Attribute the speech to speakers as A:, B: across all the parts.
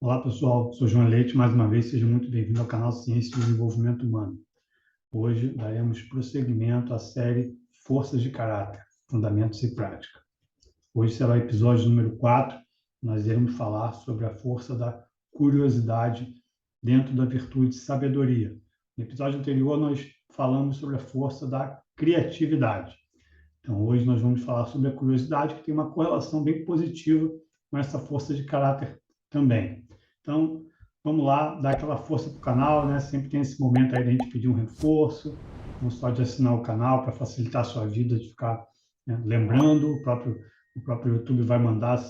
A: Olá pessoal, sou João Leite, mais uma vez seja muito bem-vindo ao canal Ciência e Desenvolvimento Humano. Hoje daremos prosseguimento à série Forças de Caráter, Fundamentos e Prática. Hoje será o episódio número 4, nós iremos falar sobre a força da curiosidade dentro da virtude sabedoria. No episódio anterior nós falamos sobre a força da criatividade. Então hoje nós vamos falar sobre a curiosidade, que tem uma correlação bem positiva com essa força de caráter também. Então, vamos lá, dar aquela força para o canal, né? Sempre tem esse momento aí de a gente pedir um reforço, não só de assinar o canal para facilitar a sua vida, de ficar, né, lembrando, o próprio YouTube vai mandar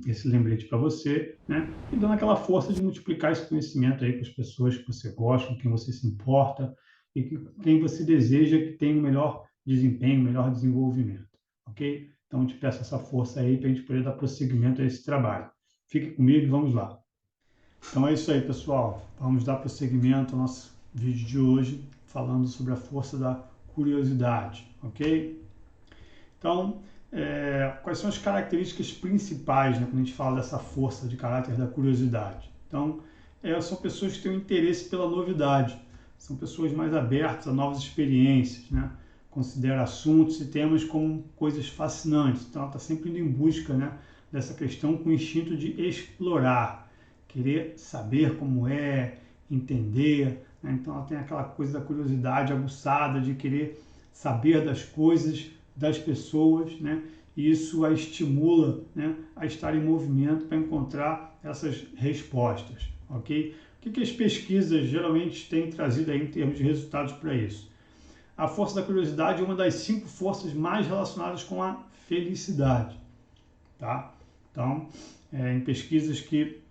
A: esse lembrete para você, né? E dando aquela força de multiplicar esse conhecimento aí com as pessoas que você gosta, com quem você se importa e quem você deseja que tenha o melhor desempenho, melhor desenvolvimento, ok? Então, eu te peço essa força aí para a gente poder dar prosseguimento a esse trabalho. Fique comigo e vamos lá. Então é isso aí, pessoal. Vamos dar prosseguimento ao nosso vídeo de hoje, falando sobre a força da curiosidade, ok? Então, quais são as características principais, né, quando a gente fala dessa força de caráter da curiosidade? Então, são pessoas que têm um interesse pela novidade, são pessoas mais abertas a novas experiências, né? Considera assuntos e temas como coisas fascinantes. Então, ela está sempre indo em busca, né, dessa questão com o instinto de explorar, querer saber como é, entender, né? Então ela tem aquela coisa da curiosidade aguçada, de querer saber das coisas, das pessoas, né? E isso a estimula, né, a estar em movimento para encontrar essas respostas, ok? O que as pesquisas geralmente têm trazido aí em termos de resultados para isso? A força da curiosidade é uma das 5 forças mais relacionadas com a felicidade, tá? Então, em pesquisas que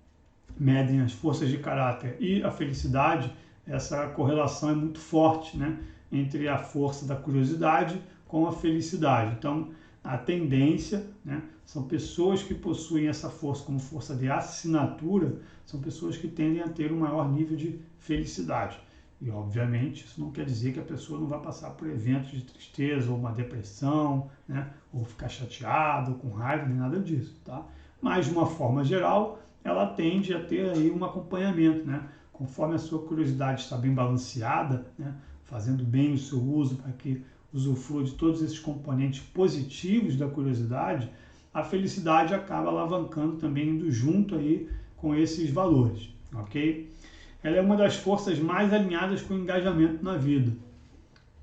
A: medem as forças de caráter e a felicidade, essa correlação é muito forte, né, entre a força da curiosidade com a felicidade. Então, a tendência, né, são pessoas que possuem essa força como força de assinatura, são pessoas que tendem a ter um maior nível de felicidade. E, obviamente, isso não quer dizer que a pessoa não vai passar por eventos de tristeza ou uma depressão, né, ou ficar chateado, com raiva, nem nada disso, tá? Mas, de uma forma geral, ela tende a ter aí um acompanhamento, né? Conforme a sua curiosidade está bem balanceada, né, fazendo bem o seu uso para que usufrua de todos esses componentes positivos da curiosidade, a felicidade acaba alavancando também, indo junto aí com esses valores, ok? Ela é uma das forças mais alinhadas com o engajamento na vida,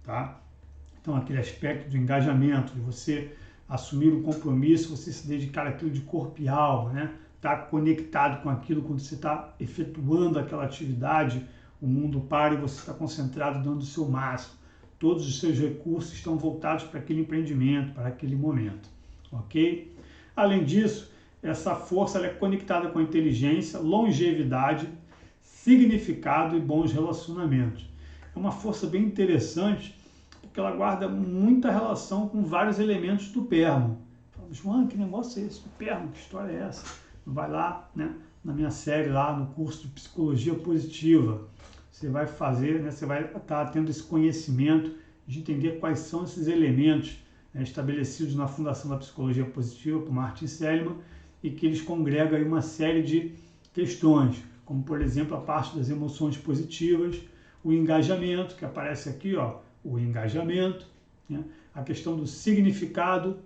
A: tá? Então, aquele aspecto do engajamento, de você assumir um compromisso, você se dedicar àquilo de corpo e alma, né? Estar conectado com aquilo quando você está efetuando aquela atividade, o mundo para e você está concentrado dando o seu máximo. Todos os seus recursos estão voltados para aquele empreendimento, para aquele momento, ok? Além disso, essa força ela é conectada com a inteligência, longevidade, significado e bons relacionamentos. É uma força bem interessante, porque ela guarda muita relação com vários elementos do PERMO. João, que negócio é esse do PERMO? Que história é essa? Vai lá, né, na minha série, lá no curso de Psicologia Positiva, você vai fazer, né, você vai estar tendo esse conhecimento de entender quais são esses elementos, né, estabelecidos na Fundação da Psicologia Positiva, por Martin Seligman, e que eles congregam aí uma série de questões, como, por exemplo, a parte das emoções positivas, o engajamento, que aparece aqui, ó, o engajamento, né, a questão do significado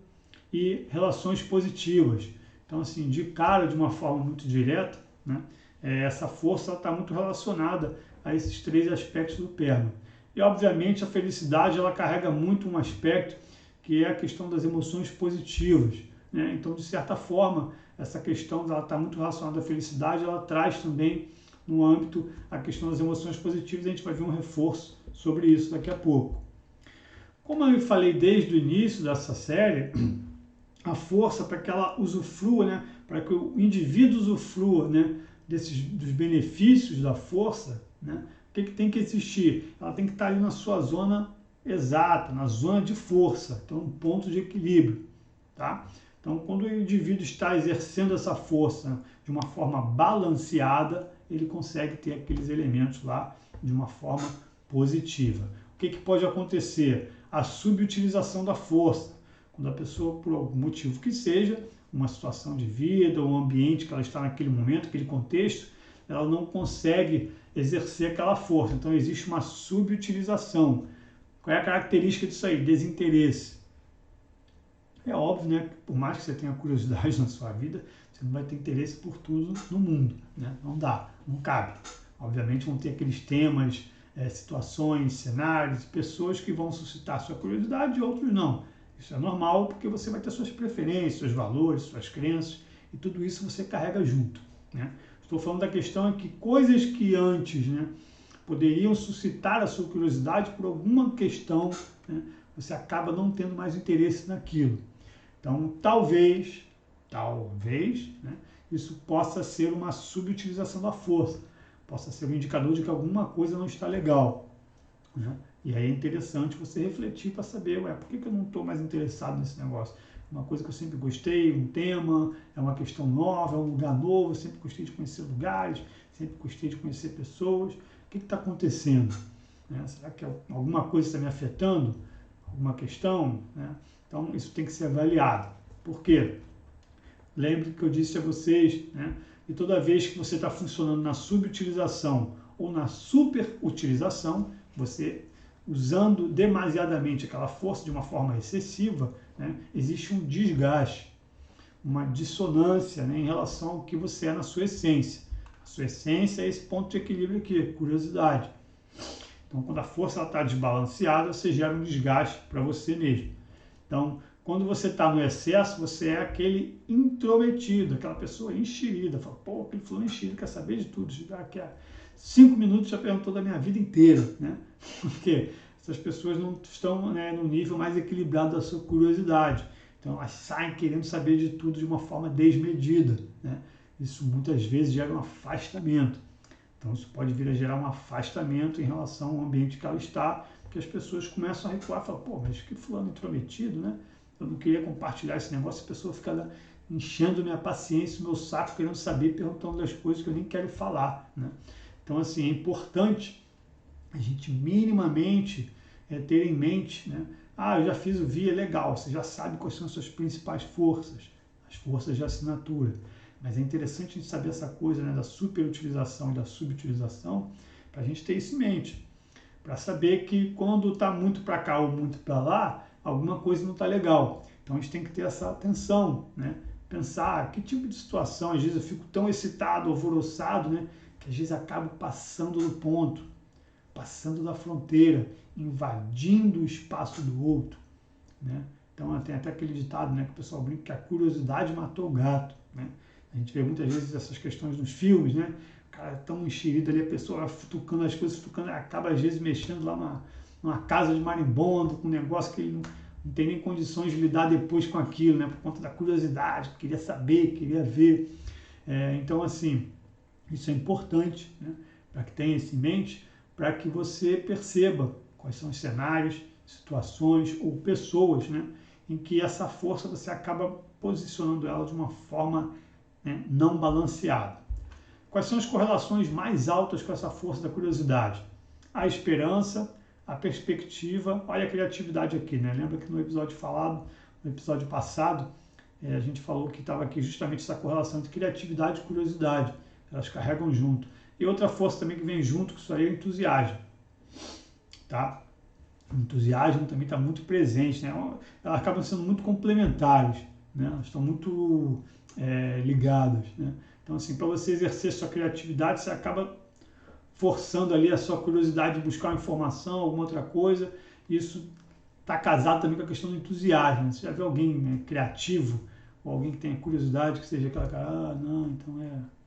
A: e relações positivas. Então, assim, de cara, de uma forma muito direta, né, essa força está muito relacionada a esses 3 aspectos do PERMA. E, obviamente, a felicidade ela carrega muito um aspecto que é a questão das emoções positivas, né? Então, de certa forma, essa questão ela está muito relacionada à felicidade, ela traz também no âmbito a questão das emoções positivas, a gente vai ver um reforço sobre isso daqui a pouco. Como eu falei desde o início dessa série, a força para que ela usufrua, né, para que o indivíduo usufrua, né, dos benefícios da força, né, o que tem que existir? Ela tem que estar ali na sua zona exata, na zona de força, então um ponto de equilíbrio, tá? Então, quando o indivíduo está exercendo essa força de uma forma balanceada, ele consegue ter aqueles elementos lá de uma forma positiva. O que pode acontecer? A subutilização da força. Quando a pessoa, por algum motivo que seja, uma situação de vida, ou um ambiente que ela está naquele momento, aquele contexto, ela não consegue exercer aquela força. Então existe uma subutilização. Qual é a característica disso aí? Desinteresse. É óbvio, né, que por mais que você tenha curiosidade na sua vida, você não vai ter interesse por tudo no mundo, né? Não dá, não cabe. Obviamente vão ter aqueles temas, situações, cenários, pessoas que vão suscitar sua curiosidade e outros não. Isso é normal porque você vai ter suas preferências, seus valores, suas crenças e tudo isso você carrega junto, né? Estou falando da questão é que coisas que antes, né, poderiam suscitar a sua curiosidade por alguma questão, né, você acaba não tendo mais interesse naquilo. Então, talvez, né, isso possa ser uma subutilização da força, possa ser um indicador de que alguma coisa não está legal, né? E aí é interessante você refletir para saber, por que eu não estou mais interessado nesse negócio? Uma coisa que eu sempre gostei, um tema, é uma questão nova, é um lugar novo, eu sempre gostei de conhecer lugares, sempre gostei de conhecer pessoas. O que está acontecendo? Né? Será que alguma coisa está me afetando? Alguma questão? Né? Então, isso tem que ser avaliado. Por quê? Lembre que eu disse a vocês, né, que toda vez que você está funcionando na subutilização ou na superutilização, você usando demasiadamente aquela força de uma forma excessiva, né, existe um desgaste, uma dissonância, né, em relação ao que você é na sua essência. A sua essência é esse ponto de equilíbrio aqui, curiosidade. Então, quando a força está desbalanceada, você gera um desgaste para você mesmo. Então, quando você está no excesso, você é aquele intrometido, aquela pessoa enxerida. Fala, pô, aquele fulano enxerido quer saber de tudo. Daqui a 5 minutos já perguntou da minha vida inteira, né? Porque essas pessoas não estão, né, no nível mais equilibrado da sua curiosidade. Então, elas saem querendo saber de tudo de uma forma desmedida, né? Isso muitas vezes gera um afastamento. Então, isso pode vir a gerar um afastamento em relação ao ambiente que ela está, porque as pessoas começam a recuar e falam, pô, mas que fulano intrometido, né? Eu não queria compartilhar esse negócio, a pessoa fica lá enchendo minha paciência, meu saco, querendo saber, perguntando das coisas que eu nem quero falar, né? Então, assim, é importante a gente minimamente ter em mente, né? Eu já fiz o VIA, legal, você já sabe quais são as suas principais forças, as forças de assinatura. Mas é interessante a gente saber essa coisa, né, da superutilização e da subutilização, para a gente ter isso em mente. Para saber que quando está muito para cá ou muito para lá, alguma coisa não está legal. Então a gente tem que ter essa atenção, né? Pensar que tipo de situação, às vezes eu fico tão excitado, alvoroçado, né? Que às vezes acabo passando do ponto, passando da fronteira, invadindo o espaço do outro, né? Então tem até aquele ditado, né, que o pessoal brinca que a curiosidade matou o gato, né? A gente vê muitas vezes essas questões nos filmes, né? O cara é tão enxerido ali, a pessoa vai futucando as coisas, acaba às vezes mexendo lá numa casa de marimbondo, com um negócio que ele não tem nem condições de lidar depois com aquilo, né? Por conta da curiosidade, queria saber, queria ver. Então, assim, isso é importante, né? Para que tenha isso em mente, para que você perceba quais são os cenários, situações ou pessoas, né, em que essa força você acaba posicionando ela de uma forma, né, não balanceada. Quais são as correlações mais altas com essa força da curiosidade? A esperança, a perspectiva, olha a criatividade aqui, né? Lembra que no episódio passado, a gente falou que estava aqui justamente essa correlação entre criatividade e curiosidade. Elas carregam junto. E outra força também que vem junto com isso aí é o entusiasmo. Tá? O entusiasmo também está muito presente, né? Elas acabam sendo muito complementares, né? Elas estão muito ligadas, né? Então, assim, para você exercer sua criatividade, você acaba forçando ali a sua curiosidade de buscar uma informação, alguma outra coisa. Isso está casado também com a questão do entusiasmo, né? Você já vê alguém, né, criativo, ou alguém que tenha curiosidade, que seja aquela cara, não, então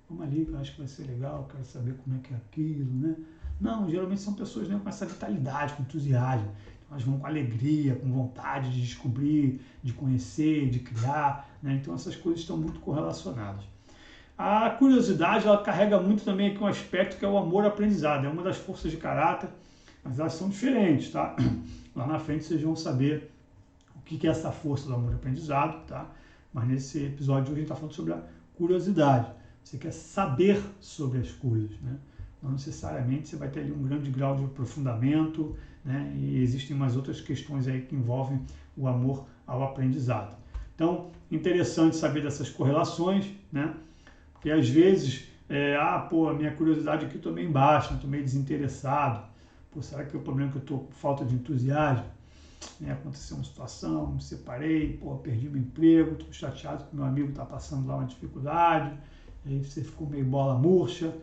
A: vamos ali, que eu acho que vai ser legal, quero saber como é que é aquilo, né? Não, geralmente são pessoas, né, com essa vitalidade, com entusiasmo. Então, elas vão com alegria, com vontade de descobrir, de conhecer, de criar, né? Então essas coisas estão muito correlacionadas. A curiosidade, ela carrega muito também aqui um aspecto que é o amor-aprendizado. É uma das forças de caráter, mas elas são diferentes, tá? Lá na frente vocês vão saber o que é essa força do amor-aprendizado, tá? Mas nesse episódio de hoje a gente está falando sobre a curiosidade. Você quer saber sobre as coisas, né? Não necessariamente você vai ter ali um grande grau de aprofundamento, né? E existem umas outras questões aí que envolvem o amor ao aprendizado. Então, interessante saber dessas correlações, né? Porque às vezes, a minha curiosidade aqui estou meio baixa, estou meio desinteressado. Pô, será que é o problema que eu estou com falta de entusiasmo? Aconteceu uma situação, me separei, perdi meu emprego, estou chateado que meu amigo está passando lá uma dificuldade, aí você ficou meio bola murcha.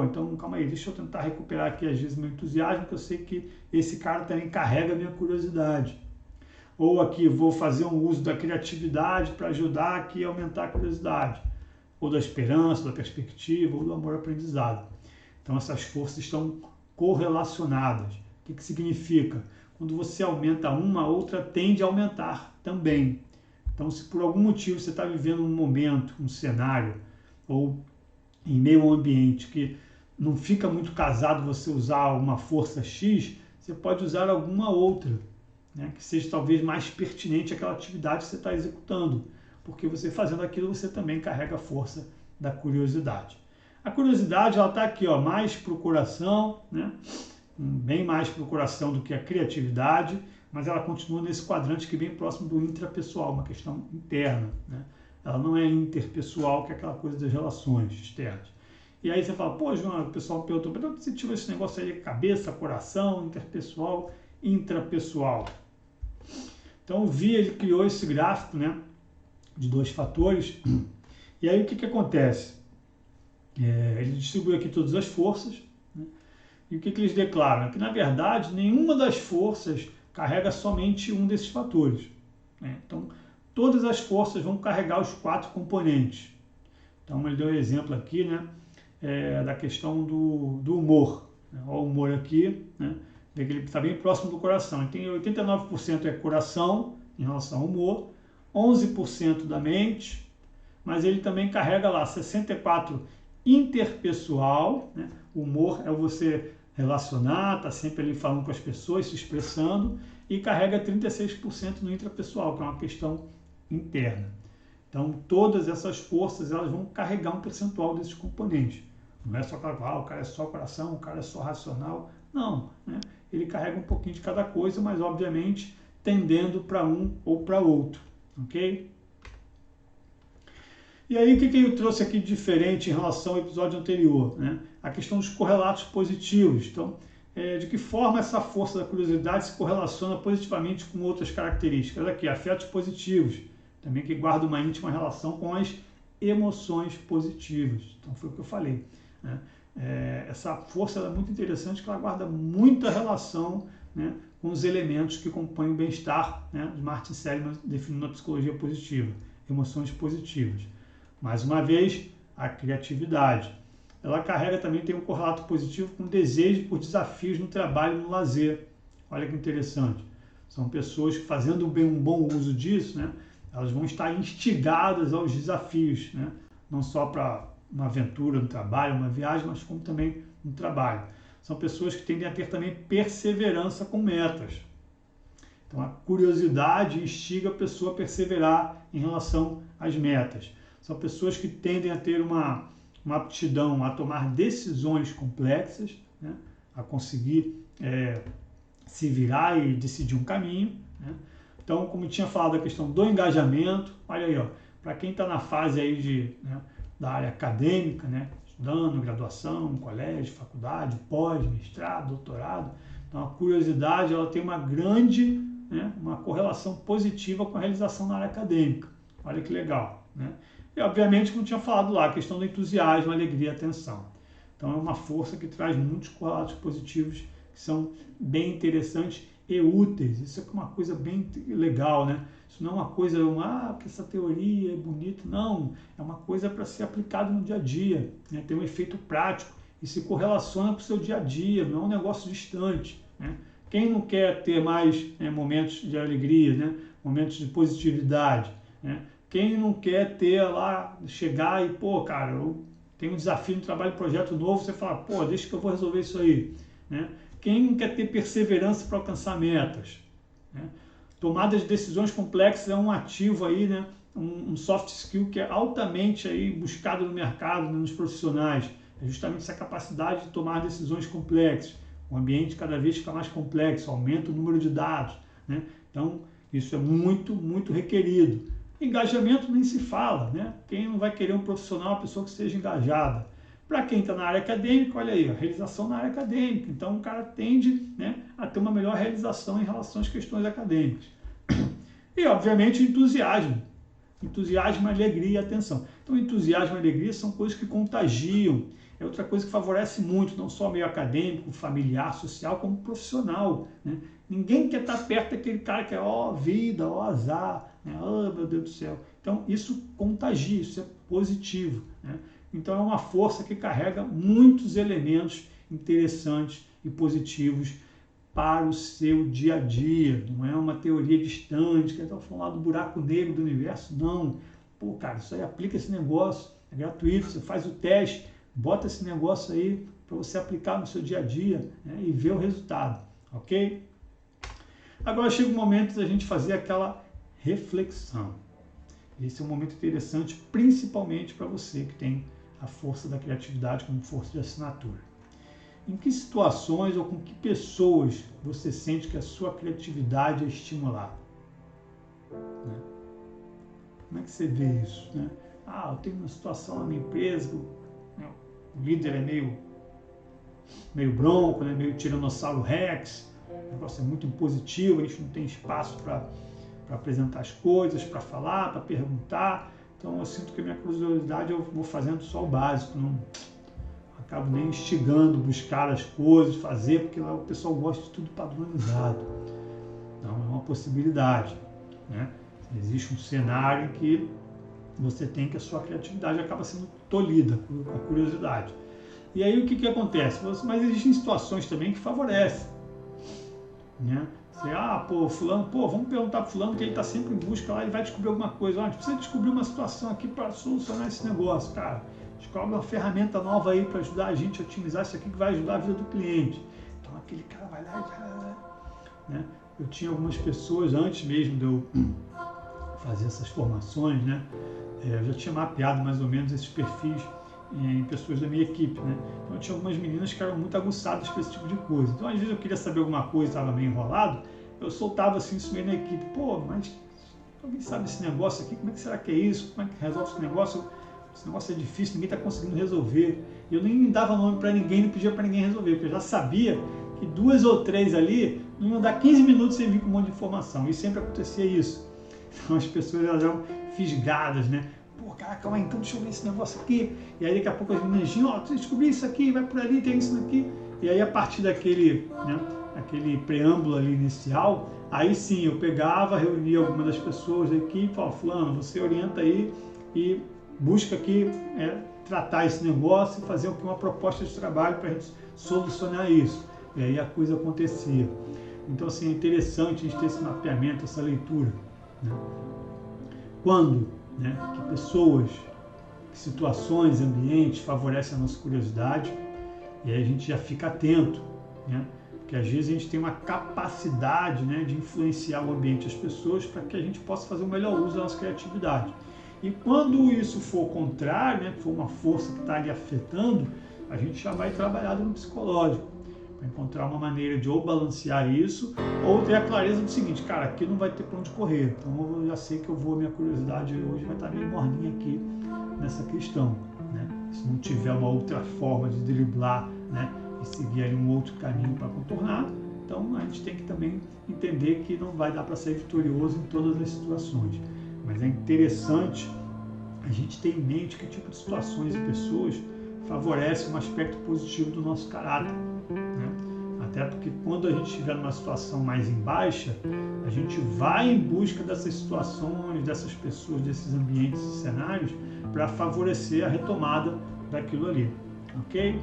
A: Então calma aí, deixa eu tentar recuperar aqui às vezes meu entusiasmo, porque eu sei que esse cara também carrega a minha curiosidade. Ou aqui vou fazer um uso da criatividade para ajudar aqui a aumentar a curiosidade, ou da esperança, da perspectiva, ou do amor-aprendizado. Então essas forças estão correlacionadas. O que significa? Quando você aumenta uma, a outra tende a aumentar também. Então, se por algum motivo você está vivendo um momento, um cenário, ou em meio a um ambiente que não fica muito casado você usar uma força X, você pode usar alguma outra, né, que seja talvez mais pertinente àquela atividade que você está executando, porque você fazendo aquilo, você também carrega a força da curiosidade. A curiosidade está aqui, mais para o coração, né? Bem mais para o coração do que a criatividade, mas ela continua nesse quadrante que é bem próximo do intrapessoal, uma questão interna, né? Ela não é interpessoal, que é aquela coisa das relações externas. E aí você fala, pô, João, o pessoal me perguntou, mas onde você tirou esse negócio aí de cabeça, coração, interpessoal, intrapessoal? Então o Vi, ele criou esse gráfico, né, de 2 fatores, e aí o que acontece? Ele distribui aqui todas as forças, né, e o que eles declaram? Que, na verdade, nenhuma das forças carrega somente um desses fatores, né? Então, todas as forças vão carregar os 4 componentes. Então, ele deu um exemplo aqui, né, da questão do humor. Né? Olha o humor aqui, né? Vê que ele está bem próximo do coração. Ele tem 89% é coração, em relação ao humor, 11% da mente, mas ele também carrega lá 64% interpessoal, né? O humor é você relacionar, tá sempre ali falando com as pessoas, se expressando, e carrega 36% no intrapessoal, que é uma questão interna. Então, todas essas forças, elas vão carregar um percentual desses componentes. Não é só claro, o cara é só coração, o cara é só racional. Não, né? Ele carrega um pouquinho de cada coisa, mas, obviamente, tendendo para um ou para outro, ok? E aí, o que eu trouxe aqui de diferente em relação ao episódio anterior? Né? A questão dos correlatos positivos. Então, de que forma essa força da curiosidade se correlaciona positivamente com outras características? Aqui, afetos positivos, também que guardam uma íntima relação com as emoções positivas. Então, foi o que eu falei, né? Essa força é muito interessante, que ela guarda muita relação, né, com os elementos que compõem o bem-estar, né, de Martin Seligman definindo a psicologia positiva, emoções positivas. Mais uma vez, a criatividade. Ela carrega também, tem um correlato positivo com desejo por desafios no trabalho e no lazer. Olha que interessante. São pessoas que, fazendo um bom uso disso, né, elas vão estar instigadas aos desafios, né, não só para uma aventura no trabalho, uma viagem, mas como também no trabalho. São pessoas que tendem a ter também perseverança com metas. Então, a curiosidade instiga a pessoa a perseverar em relação às metas. São pessoas que tendem a ter uma aptidão a tomar decisões complexas, né? A conseguir se virar e decidir um caminho, né? Então, como eu tinha falado, a questão do engajamento, olha aí, para quem está na fase aí da área acadêmica, né? Estudando, graduação, colégio, faculdade, pós, mestrado, doutorado, então a curiosidade ela tem uma grande, né, uma correlação positiva com a realização na área acadêmica. Olha que legal, né? E, obviamente, como eu tinha falado lá, a questão do entusiasmo, alegria e atenção. Então, é uma força que traz muitos correlatos positivos que são bem interessantes e úteis. Isso é uma coisa bem legal, né? Isso não é uma coisa, porque essa teoria é bonita. Não, é uma coisa para ser aplicada no dia a dia, né? Tem um efeito prático e se correlaciona com o seu dia a dia, não é um negócio distante, né? Quem não quer ter mais momentos de alegria, né? Momentos de positividade, né? Quem não quer ter lá, chegar e, cara, eu tenho um desafio no trabalho, projeto novo, você fala, deixa que eu vou resolver isso aí, né? Quem não quer ter perseverança para alcançar metas, né? Tomada de decisões complexas é um ativo aí, né? Um soft skill que é altamente aí buscado no mercado, nos profissionais. É justamente essa capacidade de tomar decisões complexas. O ambiente cada vez fica mais complexo, aumenta o número de dados, né? Então, isso é muito, muito requerido. Engajamento nem se fala, né? Quem não vai querer um profissional, uma pessoa que esteja engajada? Para quem está na área acadêmica, olha aí, a realização na área acadêmica. Então, o cara tende, né, a ter uma melhor realização em relação às questões acadêmicas. E, obviamente, o entusiasmo. Entusiasmo, alegria e atenção. Então, entusiasmo e alegria são coisas que contagiam. É outra coisa que favorece muito, não só o meio acadêmico, familiar, social, como profissional, né? Ninguém quer estar perto daquele cara que é ó vida, ó azar, né? Oh, meu Deus do céu. Então, isso contagia, isso é positivo, né? Então, é uma força que carrega muitos elementos interessantes e positivos para o seu dia a dia. Não é uma teoria distante, que está falando lá do buraco negro do universo, não. Pô, cara, isso aí aplica esse negócio, é gratuito, você faz o teste, bota esse negócio aí para você aplicar no seu dia a dia, né, e ver o resultado, ok? Agora chega o momento da gente fazer aquela reflexão. Esse é um momento interessante, principalmente para você que tem a força da criatividade como força de assinatura. Em que situações ou com que pessoas você sente que a sua criatividade é estimulada? Né? Como é que você vê isso? Né? Ah, eu tenho uma situação na minha empresa, né, o líder é meio bronco, né, meio tiranossauro rex, o negócio é muito impositivo, a gente não tem espaço para apresentar as coisas, para falar, para perguntar. Então eu sinto que a minha curiosidade eu vou fazendo só o básico, não acabo nem instigando, buscar as coisas, fazer, porque lá o pessoal gosta de tudo padronizado. Então é uma possibilidade, né? Existe um cenário em que você tem que a sua criatividade acaba sendo tolhida com a curiosidade. E aí o que acontece? Mas existem situações também que favorecem, né? Você, fulano, vamos perguntar para fulano que ele está sempre em busca lá, ele vai descobrir alguma coisa. A gente precisa descobrir uma situação aqui para solucionar esse negócio, cara. Descobre uma ferramenta nova aí para ajudar a gente a otimizar isso aqui que vai ajudar a vida do cliente. Então aquele cara vai lá e vai, né? Eu tinha algumas pessoas, antes mesmo de eu fazer essas formações, né? Eu já tinha mapeado mais ou menos esses perfis em pessoas da minha equipe, né? Então eu tinha algumas meninas que eram muito aguçadas para esse tipo de coisa. Então às vezes eu queria saber alguma coisa, estava meio enrolado, eu soltava assim isso meio na equipe. Pô, mas alguém sabe esse negócio aqui? Como é que será que é isso? Como é que resolve esse negócio? Esse negócio é difícil, ninguém está conseguindo resolver. E eu nem dava nome para ninguém, não pedia para ninguém resolver, porque eu já sabia que 2 ou 3 ali não iam dar 15 minutos sem vir com um monte de informação. E sempre acontecia isso. Então as pessoas eram fisgadas, né? Pô, cara, calma aí, então deixa eu ver esse negócio aqui. E aí daqui a pouco as meninas diziam, você descobriu isso aqui, vai por ali, tem isso aqui. E aí a partir daquele, né, aquele preâmbulo ali inicial, aí sim eu pegava, reunia algumas das pessoas da equipe e falava, fulano, você orienta aí e busca aqui tratar esse negócio e fazer uma proposta de trabalho para a gente solucionar isso. E aí a coisa acontecia. Então, assim, é interessante a gente ter esse mapeamento, essa leitura, né? Quando, né, que pessoas, situações, ambientes favorecem a nossa curiosidade, e aí a gente já fica atento, né? Porque às vezes a gente tem uma capacidade, né, de influenciar o ambiente, as pessoas, para que a gente possa fazer o melhor uso da nossa criatividade. E quando isso for contrário, né, for uma força que está ali afetando, a gente já vai trabalhar no psicológico, para encontrar uma maneira de ou balancear isso, ou ter a clareza do seguinte, cara, aqui não vai ter para onde correr, então eu já sei que minha curiosidade hoje vai estar meio morninha aqui nessa questão, né? Se não tiver uma outra forma de driblar, né, e seguir aí um outro caminho para contornar, então a gente tem que também entender que não vai dar para ser vitorioso em todas as situações. Mas é interessante a gente ter em mente que tipo de situações e pessoas favorecem um aspecto positivo do nosso caráter, né? Até porque quando a gente estiver numa situação mais em baixa, a gente vai em busca dessas situações, dessas pessoas, desses ambientes e cenários para favorecer a retomada daquilo ali, ok?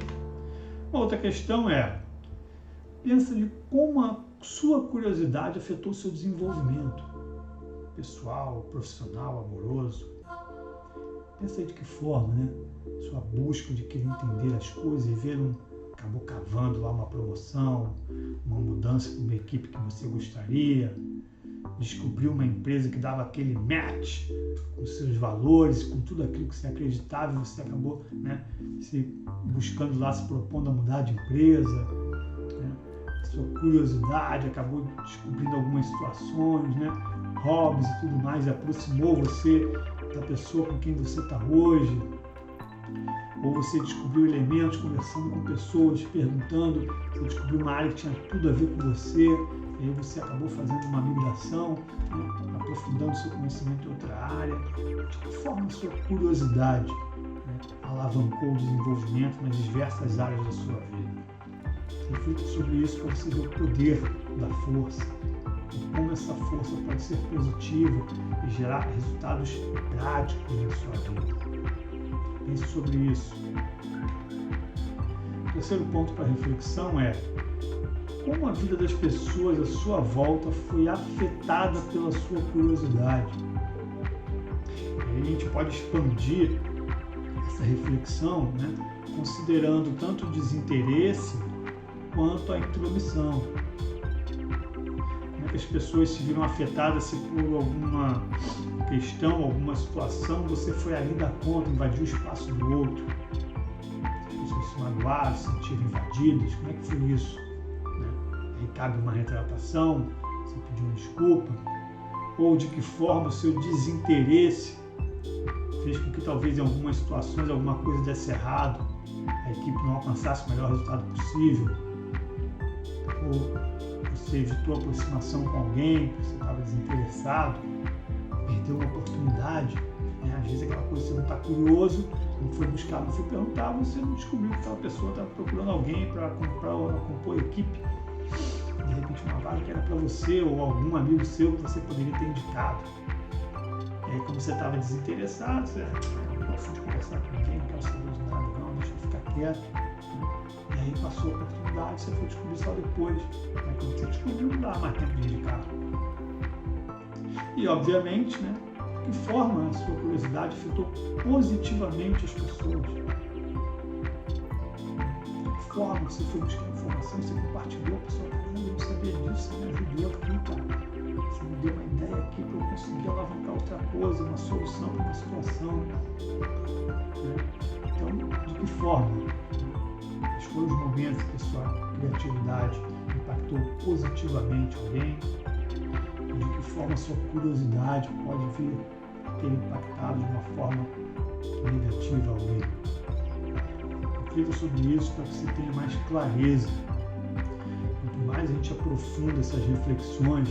A: Uma outra questão pensa de como a sua curiosidade afetou o seu desenvolvimento pessoal, profissional, amoroso. Pensa aí de que forma, né? Sua busca de querer entender as coisas e ver acabou cavando lá uma promoção, uma mudança para uma equipe que você gostaria, descobriu uma empresa que dava aquele match com seus valores, com tudo aquilo que você acreditava, e você acabou, né, buscando lá, se propondo a mudar de empresa, né? Sua curiosidade acabou descobrindo algumas situações, né? hobbies e tudo mais, aproximou você da pessoa com quem você está hoje, ou você descobriu elementos conversando com pessoas, perguntando, você descobriu uma área que tinha tudo a ver com você, e aí você acabou fazendo uma migração, né, aprofundando seu conhecimento em outra área. De que forma a sua curiosidade, né, alavancou o desenvolvimento nas diversas áreas da sua vida? Reflita sobre isso para você ver o poder da força, e como essa força pode ser positiva e gerar resultados práticos na sua vida. Pense sobre isso. O terceiro ponto para reflexão é como a vida das pessoas à sua volta foi afetada pela sua curiosidade. E aí a gente pode expandir essa reflexão, né, considerando tanto o desinteresse quanto a intromissão. Como é que as pessoas se viram afetadas se por alguma questão, alguma situação, você foi ali dar conta, invadiu o espaço do outro. As pessoas se magoaram, se sentiram invadidas. Como é que foi isso? Né? Aí cabe uma retratação, você pediu uma desculpa. Ou de que forma o seu desinteresse fez com que talvez em algumas situações alguma coisa desse errado, a equipe não alcançasse o melhor resultado possível. Ou você evitou a aproximação com alguém, porque você estava desinteressado, perdeu uma oportunidade, né? Às vezes aquela coisa você não está curioso, não foi buscar, não foi perguntar, você não descobriu que aquela pessoa estava procurando alguém para comprar ou compor a equipe. De repente uma vaga que era para você ou algum amigo seu que você poderia ter indicado. E aí como você estava desinteressado, você não gosto de conversar com ninguém, não quero saber de nada, não, deixa eu ficar quieto. E aí passou a oportunidade, você foi descobrir só depois. Aí quando você descobriu, não dá mais tempo de indicar. E, obviamente, né, de que forma a sua curiosidade afetou positivamente as pessoas. De que forma você foi buscar informação, você compartilhou, a pessoa falou, eu não sabia disso, você me ajudou aqui, cara. Você me deu uma ideia aqui para eu conseguir alavancar outra coisa, uma solução para uma situação. Né? Então, de que forma? Quais foram os momentos que a sua criatividade impactou positivamente alguém? De que forma a sua curiosidade pode vir a ter impactado de uma forma negativa alguém. Reflita sobre isso para que você tenha mais clareza. Quanto mais a gente aprofunda essas reflexões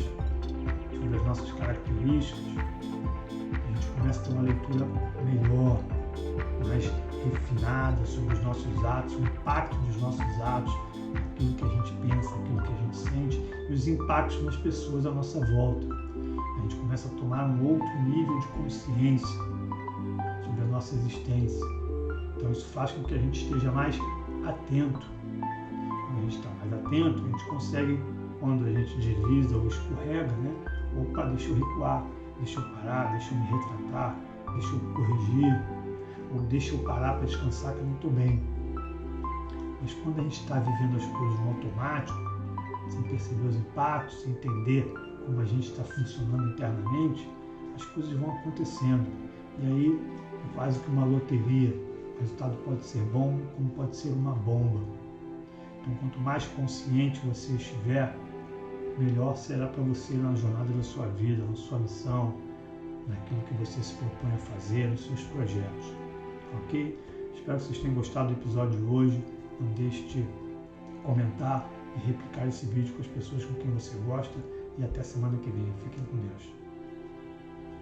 A: sobre as nossas características, a gente começa a ter uma leitura melhor, mais refinada sobre os nossos atos, o impacto dos nossos atos, aquilo que a gente pensa, aquilo que a gente sente e os impactos nas pessoas à nossa volta. A gente começa a tomar um outro nível de consciência sobre a nossa existência. Então isso faz com que a gente esteja mais atento. Quando a gente está mais atento, a gente consegue, quando a gente desliza ou escorrega, né? Opa, deixa eu recuar, deixa eu parar, deixa eu me retratar, deixa eu corrigir, ou deixa eu parar para descansar que eu não estou bem. Mas quando a gente está vivendo as coisas no automático, sem perceber os impactos, sem entender como a gente está funcionando internamente, as coisas vão acontecendo. E aí é quase que uma loteria. O resultado pode ser bom, como pode ser uma bomba. Então, quanto mais consciente você estiver, melhor será para você na jornada da sua vida, na sua missão, naquilo que você se propõe a fazer, nos seus projetos. Ok? Espero que vocês tenham gostado do episódio de hoje. Não deixe de comentar e replicar esse vídeo com as pessoas com quem você gosta. E até semana que vem. Fiquem com Deus.